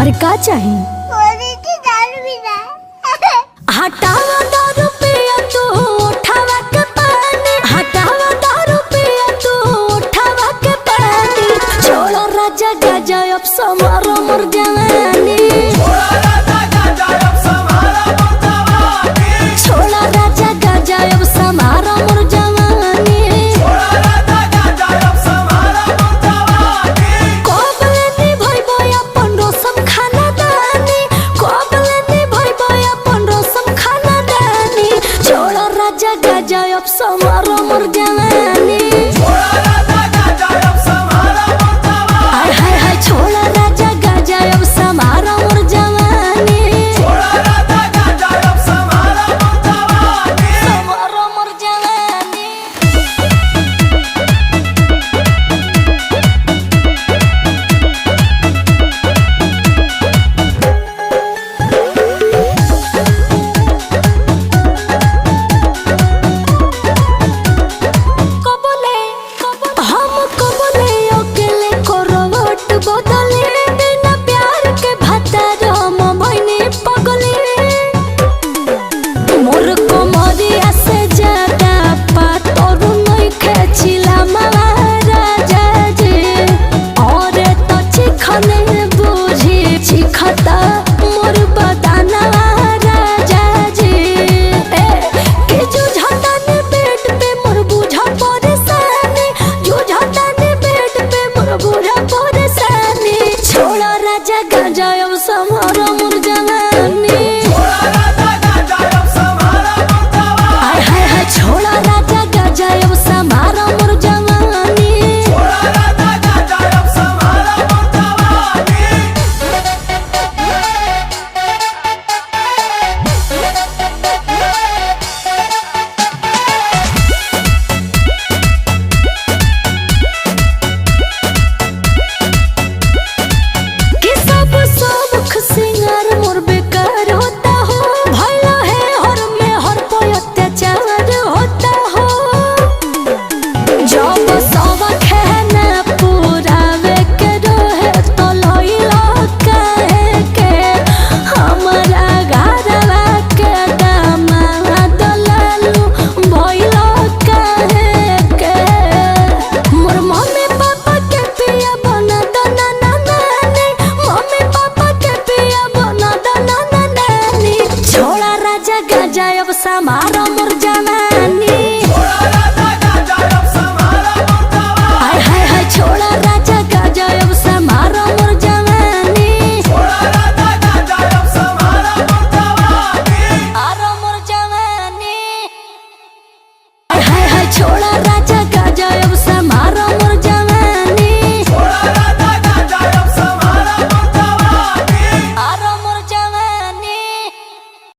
अरे का चाहिए? हटावा दारू पिया तू उठावा के पानी, हटावा दारू पिया तू उठावा के पानी। छोड़ो राजा गाजा अब समारो मोर जवानी, छोड़ो राजा गाजा अब समारो मोर जवानी। कोबले नी भइबो अपन रसम खाना दानी, कोबले नी भइबो अपन रसम खाना दानी। छोड़ो राजा गाजा अब समारो मोर जवानी, हाय हाय हाय। छोड़ो राजा गाजा अब समारो मोर जवानी, समारो मोर जवानी। कबले हम कबले अकेले करवट बदले, बिना प्यार के भतर हम भइनी पगले। मोर कमरिया से ज्यादा पातर नइखे छिला महाराजा जी, और तो चिखने बुझी चिखता मोर बदाना राजा जी। के जुझता ने पेट पे मोर बुझा परेशानी, जुझता ने पेट पे मोर बुझा परेशानी। छोड़ो राजा गाजा अब समारो मोर जवानी, हाय हाय हाय। छोड़ो राजा गाजा अब समारो मोर जवानी, कि सब सबख सिंगार मोर बेकार होता हो। भइलो है हर में हर पे अत्याचार होता हो। जब सबक है ना पुरावे के रहे तो लइलो काहे के, हमरा घरवा के दामाद लालू भइलो काहे के। मोर मम्मी पापा के पिया बना दो नाना नानी, मम्मी पापा के पिया बना दो नाना नानी। छोड़ा राजा गाजा अब समारो मोर जवानी, हाय हाय हाय। छोड़ा राजा गाजा अब समारो मोर जवानी, आरो मोर जवानी, हाय हाय हाय। छोड़ा